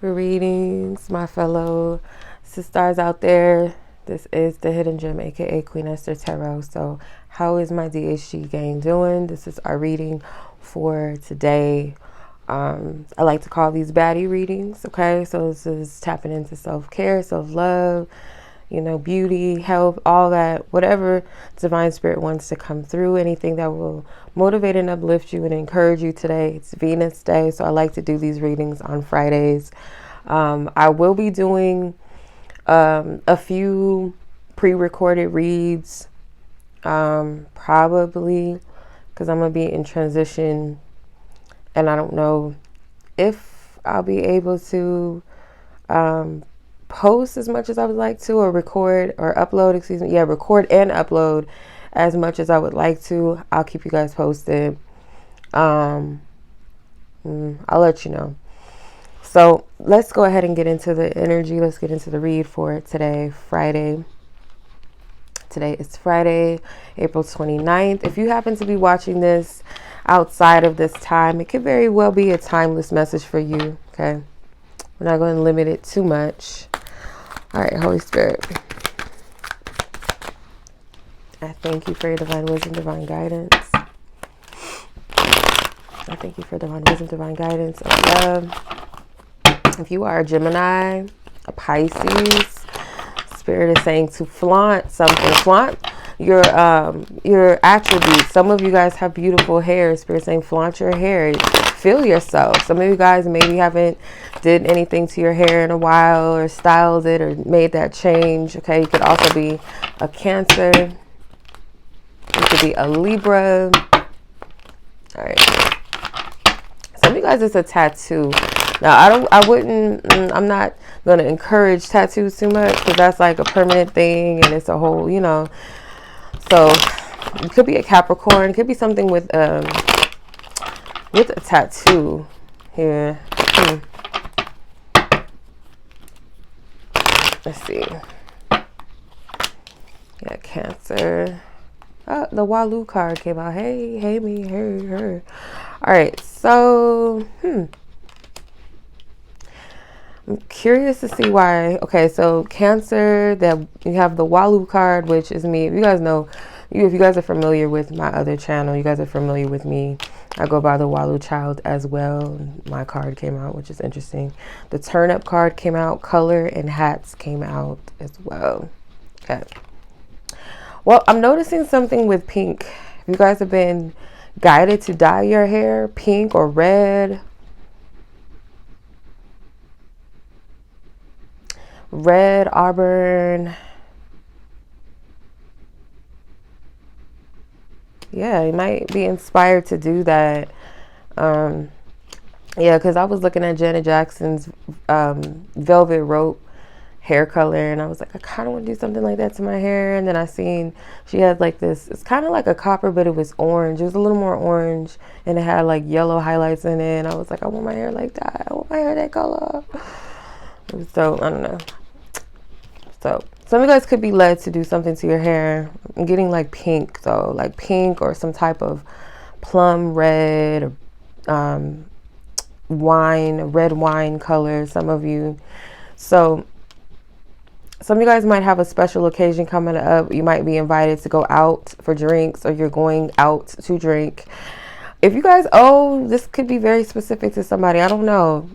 Greetings, my fellow SiStars out there. This is the Hidden Gem, aka Queen Esther Tarot. So, how is my DHG gang doing? This is our reading for today. I like to call these baddie readings. Okay, so this is tapping into self-care, self-love, you know, beauty, health, all that, whatever divine spirit wants to come through, anything that will motivate and uplift you and encourage you today. It's Venus Day, so I like to do these readings on Fridays. I will be doing a few pre-recorded reads, probably, because I'm going to be in transition, and I don't know if I'll be able to post as much as I would like to, or record or upload, excuse me. Yeah, record and upload as much as I would like to. I'll keep you guys posted. I'll let you know. So let's go ahead and get into the energy. Let's get into the read for today, Friday. Today is Friday, April 29th. If you happen to be watching this outside of this time, it could very well be a timeless message for you, okay? We're not going to limit it too much. All right, Holy Spirit, I thank you for your divine wisdom, divine guidance. I thank you for divine wisdom, divine guidance, and love. If you are a Gemini, a Pisces, Spirit is saying to flaunt something. Flaunt your attributes. Some of you guys have beautiful hair. Spirit saying flaunt your hair. Feel yourself. Some of you guys maybe haven't did anything to your hair in a while, or styled it, or made that change. Okay, you could also be a Cancer. You could be a Libra. All right. Some of you guys, it's a tattoo. Now, I'm not going to encourage tattoos too much, because that's like a permanent thing, and it's a whole, you know. So it could be a Capricorn. It could be something with a tattoo here. Let's see. Yeah, Cancer. Oh, the Walu card came out. Hey me, hey her. All right, so I'm curious to see why. Okay, so Cancer, that you have the Walu card, which is me. If you guys know, if you guys are familiar with my other channel, you guys are familiar with me. I go by the WaluChild as well. My card came out, which is interesting. The Turn Up card came out. Color and Hats came out as well. Okay. Well, I'm noticing something with pink. If you guys have been guided to dye your hair pink or red, auburn. Yeah, you might be inspired to do that. Yeah, because I was looking at Janet Jackson's Velvet Rope hair color, and I was like, I kind of want to do something like that to my hair. And then I seen she had like this, it's kind of like a copper, but it was orange. It was a little more orange, and it had like yellow highlights in it. And I was like, I want my hair like that. I want my hair that color. So I don't know. So some of you guys could be led to do something to your hair. I'm getting like pink though, like pink or some type of plum red, or red wine color, some of you. So some of you guys might have a special occasion coming up. You might be invited to go out for drinks, or you're going out to drink. If you guys, this could be very specific to somebody. I don't know.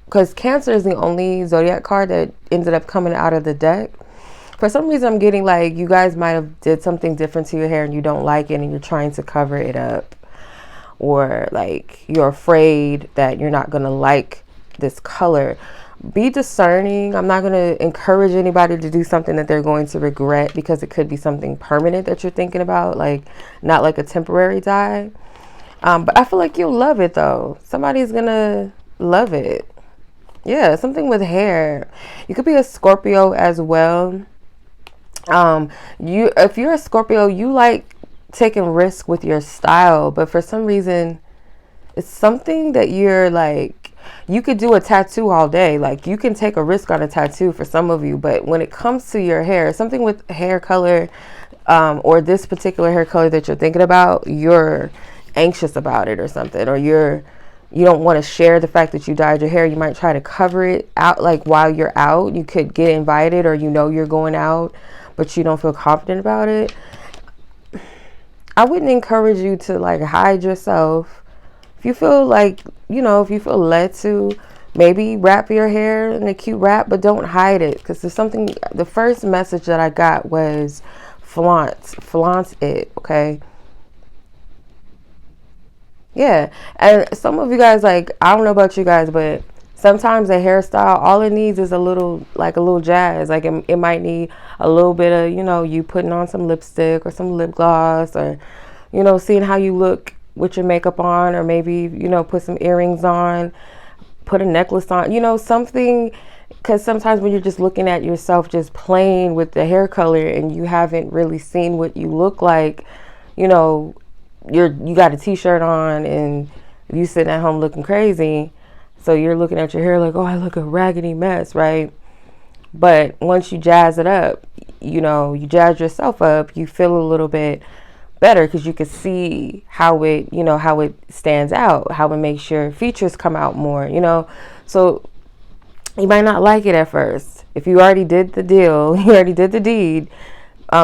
Because Cancer is the only zodiac card that ended up coming out of the deck. For some reason, I'm getting like you guys might have did something different to your hair and you don't like it, and you're trying to cover it up. Or like you're afraid that you're not going to like this color. Be discerning. I'm not going to encourage anybody to do something that they're going to regret, because it could be something permanent that you're thinking about, like not like a temporary dye. But I feel like you'll love it though. Somebody's going to love it. Yeah, something with hair. You could be a Scorpio as well. If you're a Scorpio, you like taking risk with your style, but for some reason it's something that you're like, you could do a tattoo all day. Like you can take a risk on a tattoo for some of you, but when it comes to your hair, something with hair color, or this particular hair color that you're thinking about, you're anxious about it or something, or you're you don't want to share the fact that you dyed your hair. You might try to cover it out, like while you're out. You could get invited, or you know you're going out, but you don't feel confident about it. I wouldn't encourage you to like hide yourself. If you feel like, you know, if you feel led to, maybe wrap your hair in a cute wrap, but don't hide it. Because there's something, the first message that I got was flaunt it, okay? Yeah. And some of you guys, like, I don't know about you guys, but sometimes a hairstyle, all it needs is a little jazz. Like it might need a little bit of, you know, you putting on some lipstick or some lip gloss, or, you know, seeing how you look with your makeup on, or maybe, you know, put some earrings on, put a necklace on, you know, something. Because sometimes when you're just looking at yourself just plain with the hair color and you haven't really seen what you look like, you know, you got a t-shirt on and you sitting at home looking crazy. So you're looking at your hair like, oh, I look a raggedy mess, right? But once you jazz it up, you know, you jazz yourself up, you feel a little bit better because you can see how it, you know, how it stands out, how it makes your features come out more, you know. So you might not like it at first. If you already did the deal, you already did the deed,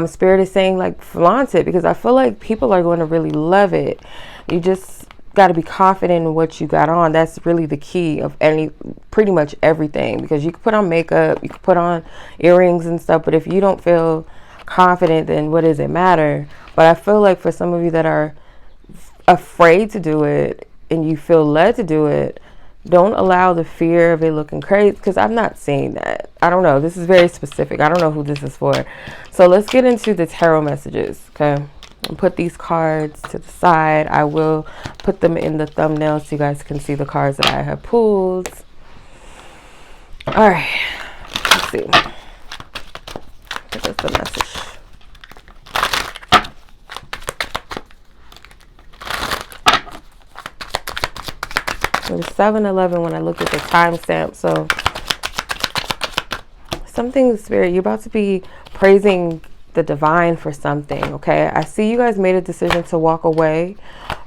Spirit is saying like flaunt it, because I feel like people are going to really love it. You just got to be confident in what you got on. That's really the key of pretty much everything, because you can put on makeup, you can put on earrings and stuff, but if you don't feel confident, then what does it matter? But I feel like for some of you that are afraid to do it and you feel led to do it, don't allow the fear of it looking crazy, because I'm not seeing that. I don't know. This is very specific. I don't know who this is for. So let's get into the tarot messages, okay? And put these cards to the side. I will put them in the thumbnail so you guys can see the cards that I have pulled. All right. Let's see. What is the message? It was 7-11 when I looked at the timestamp. So something, Spirit, you're about to be praising the divine for something, okay? I see you guys made a decision to walk away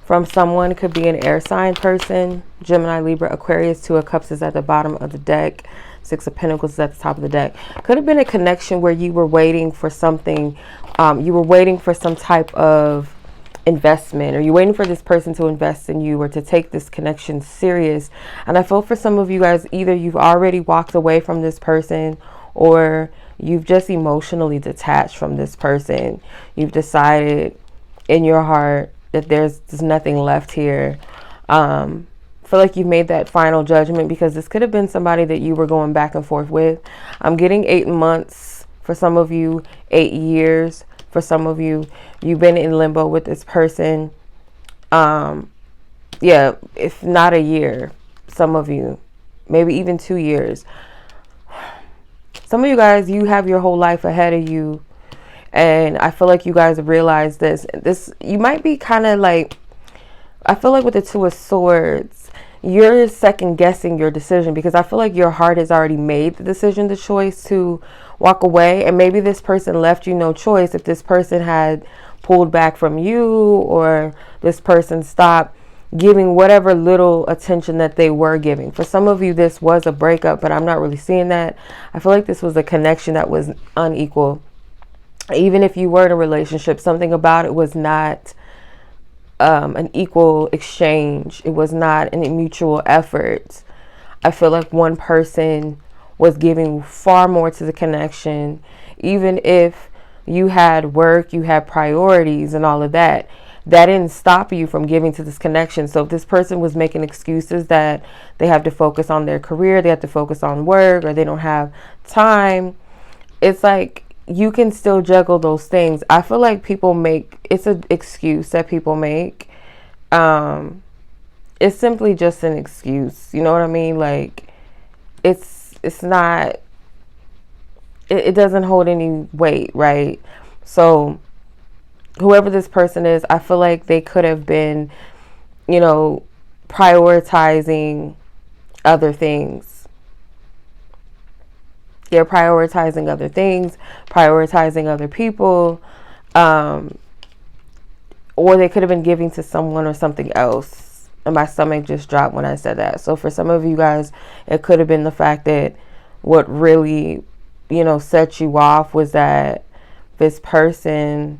from someone. It could be an air sign person, Gemini, Libra, Aquarius. 2 of Cups is at the bottom of the deck. 6 of Pentacles is at the top of the deck. Could have been a connection where you were waiting for something. You were waiting for some type of investment, or you're waiting for this person to invest in you or to take this connection serious. And I feel for some of you guys, either you've already walked away from this person, or you've just emotionally detached from this person. You've decided in your heart that there's nothing left here. Feel like you've made that final judgment, because this could have been somebody that you were going back and forth with. I'm getting 8 months for some of you, 8 years for some of you. You've been in limbo with this person. Yeah, if not a year, some of you, maybe even 2 years. Some of you guys, you have your whole life ahead of you. And I feel like you guys realize this. You might be kind of like, I feel like with the 2 of Swords, you're second guessing your decision, because I feel like your heart has already made the decision, the choice to walk away. And maybe this person left you no choice. If this person had pulled back from you, or this person stopped giving whatever little attention that they were giving. For some of you, this was a breakup, but I'm not really seeing that. I feel like this was a connection that was unequal. Even if you were in a relationship, something about it was not an equal exchange. It was not a mutual effort. I feel like one person was giving far more to the connection. Even if you had work, you had priorities and all of that, that didn't stop you from giving to this connection. So if this person was making excuses that they have to focus on their career, they have to focus on work, or they don't have time, it's like you can still juggle those things. I feel like people make, it's an excuse that people make. It's simply just an excuse. You know what I mean? Like it's not, it doesn't hold any weight, right? So whoever this person is, I feel like they could have been, you know, prioritizing other things. They're prioritizing other things, prioritizing other people, or they could have been giving to someone or something else. And my stomach just dropped when I said that. So for some of you guys, it could have been the fact that what really, you know, set you off was that this person,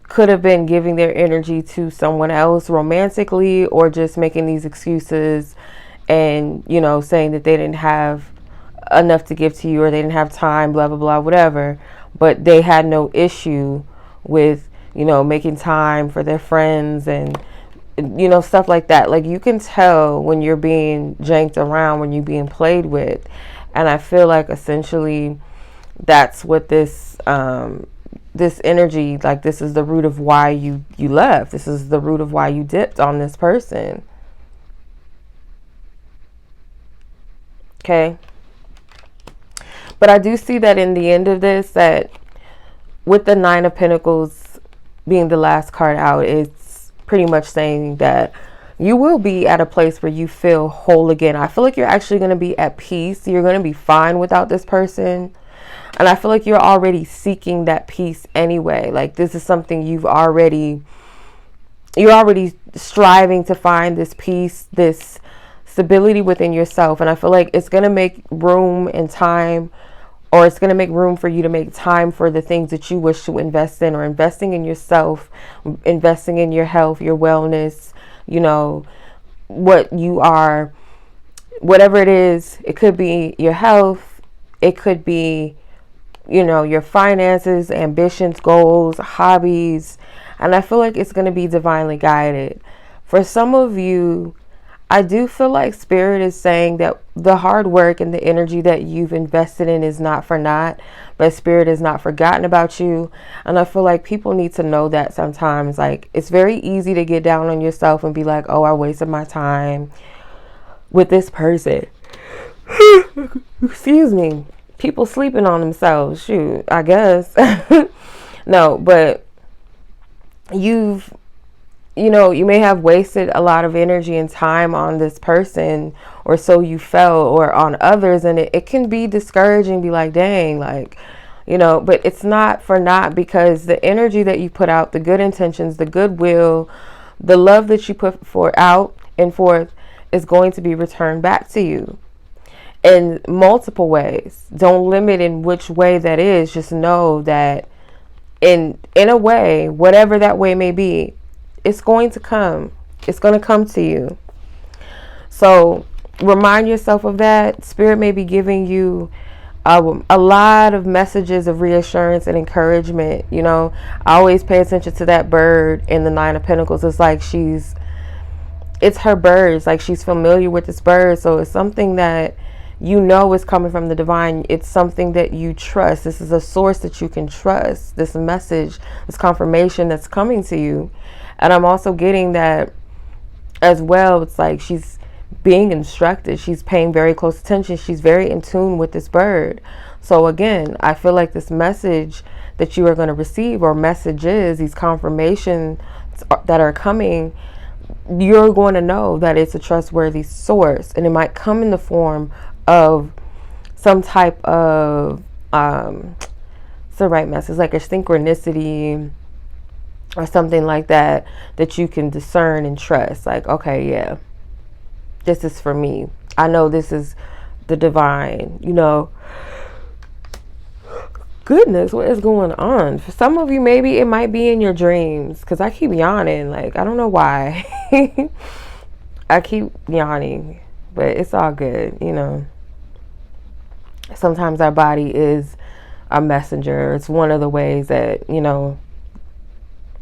could have been giving their energy to someone else romantically, or just making these excuses and, you know, saying that they didn't have enough to give to you, or they didn't have time, blah, blah, blah, whatever. But they had no issue with, you know, making time for their friends and, you know, stuff like that. Like, you can tell when you're being janked around, when you're being played with. And I feel like essentially that's what this this energy, like, this is the root of why you left. This is the root of why you dipped on this person. Okay. But I do see that in the end of this, that with the Nine of Pentacles being the last card out, it's pretty much saying that you will be at a place where you feel whole again. I feel like you're actually going to be at peace. You're going to be fine without this person. And I feel like you're already seeking that peace anyway. Like, this is something you're already striving to find, this peace, this stability within yourself. And I feel like it's going to make room and time, or it's going to make room for you to make time for the things that you wish to invest in, or investing in yourself, investing in your health, your wellness, you know, what you are, whatever it is. It could be your health. It could be, you know, your finances, ambitions, goals, hobbies. And I feel like it's going to be divinely guided. For some of you, I do feel like Spirit is saying that the hard work and the energy that you've invested in is not for naught, but Spirit has not forgotten about you. And I feel like people need to know that sometimes. Like, it's very easy to get down on yourself and be like, oh, I wasted my time with this person. Excuse me. People sleeping on themselves. Shoot, I guess. No, but you know, you may have wasted a lot of energy and time on this person, or so you felt, or on others. And it can be discouraging, be like, dang, like, you know, but it's not for naught, because the energy that you put out, the good intentions, the goodwill, the love that you put out and forth is going to be returned back to you in multiple ways. Don't limit in which way that is. Just know that in a way, whatever that way may be, it's going to come. It's going to come to you. So remind yourself of that. Spirit may be giving you a lot of messages of reassurance and encouragement. You know, I always pay attention to that bird in the Nine of Pentacles. It's like it's her bird. It's like she's familiar with this bird. So it's something that you know is coming from the divine. It's something that you trust. This is a source that you can trust. This message, this confirmation that's coming to you. And I'm also getting that as well. It's like she's being instructed. She's paying very close attention. She's very in tune with this bird. So again, I feel like this message that you are going to receive, or messages, these confirmations that are coming, you're going to know that it's a trustworthy source. And it might come in the form of some type of, it's the right message, like a synchronicity, or something like that, that you can discern and trust. Like, okay, yeah, this is for me. I know this is the divine, you know. Goodness, what is going on? For some of you, maybe it might be in your dreams, because I keep yawning. Like, I don't know why. I keep yawning, but it's all good, you know. Sometimes our body is a messenger. It's one of the ways that, you know,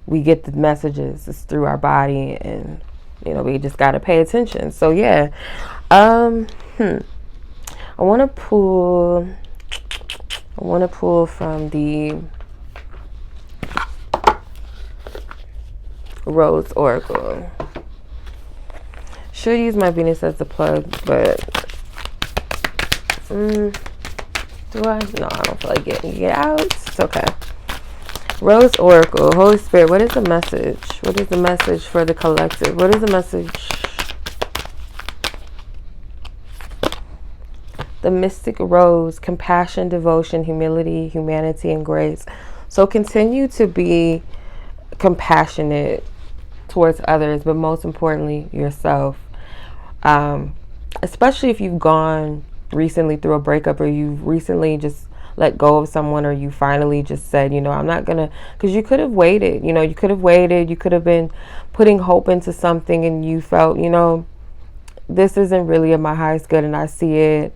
we get the messages. It's through our body, and, you know, we just got to pay attention. So yeah, I want to pull from the Rose Oracle. Should use my Venus as the plug, but do I? No, I don't feel like getting it out. It's okay. Rose Oracle, Holy Spirit, what is the message? What is the message for the collective? What is the message? The Mystic Rose, compassion, devotion, humility, humanity, and grace. So continue to be compassionate towards others, but most importantly, yourself. Especially if you've gone recently through a breakup, or you've recently just let go of someone, or you finally just said, you know, I'm not gonna, because you could have waited, you know, you could have waited, you could have been putting hope into something, and you felt, you know, this isn't really in my highest good, and I see it,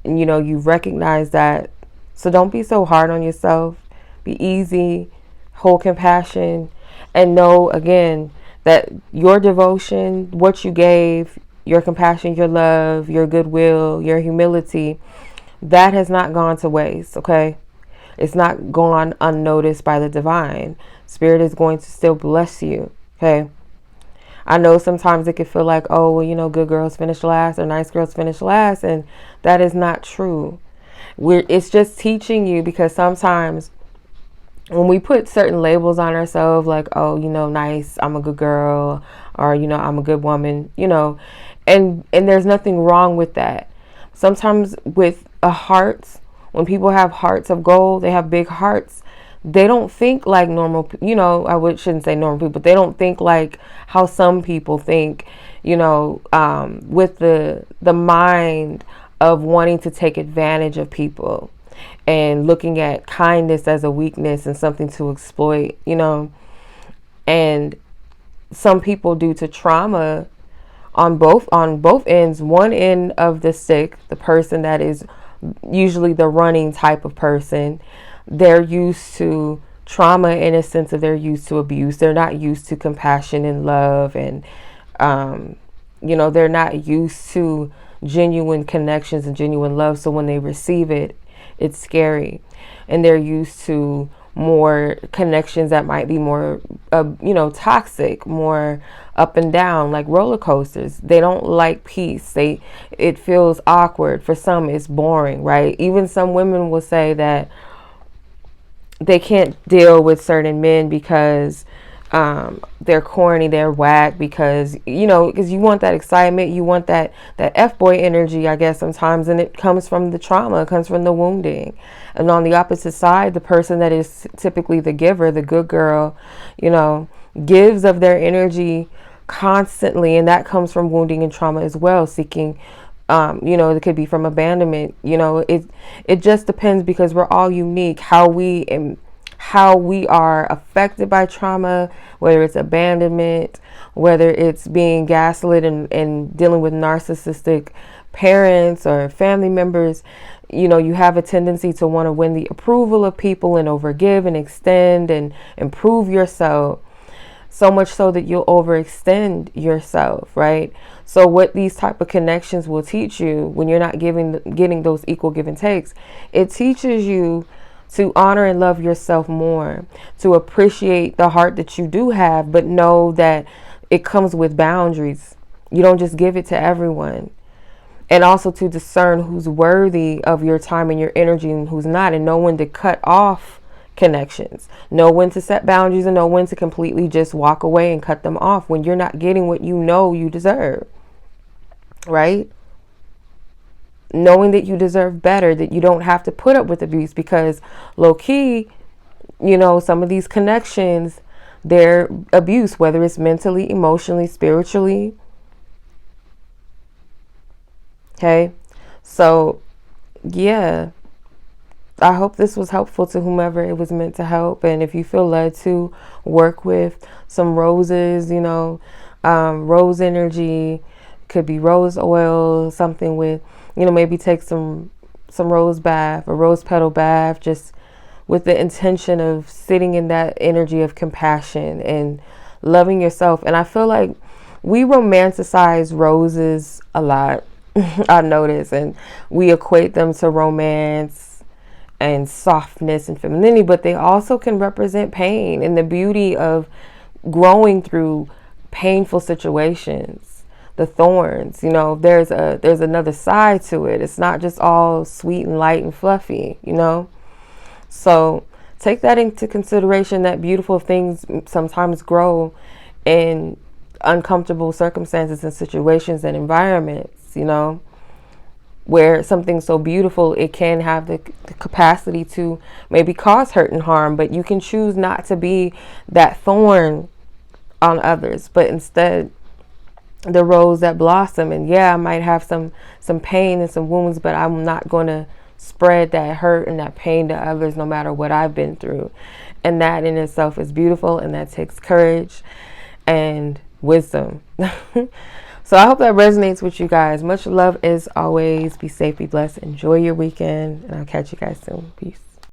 and, you know, you recognize that. So don't be so hard on yourself. Be easy, hold compassion, and know again that your devotion, what you gave, your compassion, your love, your goodwill, your humility, that has not gone to waste, okay? It's not gone unnoticed by the divine. Spirit is going to still bless you, okay? I know sometimes it can feel like, oh, well, you know, good girls finish last, or nice girls finish last, and that is not true. It's just teaching you, because sometimes when we put certain labels on ourselves, like, oh, you know, nice, I'm a good girl, or, you know, I'm a good woman, you know, and there's nothing wrong with that. Sometimes with a heart, when people have hearts of gold, they have big hearts, they don't think like normal, you know, shouldn't say normal people, but they don't think like how some people think, you know, with the mind of wanting to take advantage of people and looking at kindness as a weakness and something to exploit, you know. And some people, due to trauma on both ends, one end of the stick, the person that is usually the running type of person, they're used to trauma in a sense of they're used to abuse. They're not used to compassion and love, and you know, they're not used to genuine connections and genuine love. So when they receive it, it's scary, and they're used to more connections that might be more, you know, toxic, more up and down, like roller coasters. They don't like peace. It feels awkward. For some, it's boring, right? Even some women will say that they can't deal with certain men because they're corny, they're whack, because, you know, because you want that excitement, you want that F-boy energy, I guess, sometimes, and it comes from the trauma, it comes from the wounding. And on the opposite side, the person that is typically the giver, the good girl, you know, gives of their energy constantly, and that comes from wounding and trauma as well, seeking, you know, it could be from abandonment, you know, it just depends, because we're all unique, how we are affected by trauma, whether it's abandonment, whether it's being gaslit and dealing with narcissistic parents or family members. You know, you have a tendency to want to win the approval of people and overgive and extend and improve yourself, so much so that you'll overextend yourself, right? So what these type of connections will teach you, when you're not getting those equal give and takes, it teaches you to honor and love yourself more, to appreciate the heart that you do have, but know that it comes with boundaries. You don't just give it to everyone. And also to discern who's worthy of your time and your energy and who's not, and know when to cut off connections, know when to set boundaries, and know when to completely just walk away and cut them off when you're not getting what you know you deserve, right? Knowing that you deserve better, that you don't have to put up with abuse, because low key, you know, some of these connections, they're abuse, whether it's mentally, emotionally, spiritually. Okay. So yeah, I hope this was helpful to whomever it was meant to help. And if you feel led to work with some roses, you know, rose energy, could be rose oil, something with, you know, maybe take some rose bath, a rose petal bath, just with the intention of sitting in that energy of compassion and loving yourself. And I feel like we romanticize roses a lot. I notice, and we equate them to romance and softness and femininity, but they also can represent pain and the beauty of growing through painful situations, the thorns. You know, there's another side to it. It's not just all sweet and light and fluffy, you know. So take that into consideration, that beautiful things sometimes grow in uncomfortable circumstances and situations and environments, you know. where something so beautiful, it can have the capacity to maybe cause hurt and harm, but you can choose not to be that thorn on others, but instead the rose that blossom. And yeah, I might have some pain and some wounds, but I'm not going to spread that hurt and that pain to others, no matter what I've been through. And that in itself is beautiful, and that takes courage and wisdom. So I hope that resonates with you guys. Much love as always. Be safe, be blessed, enjoy your weekend, and I'll catch you guys soon. Peace.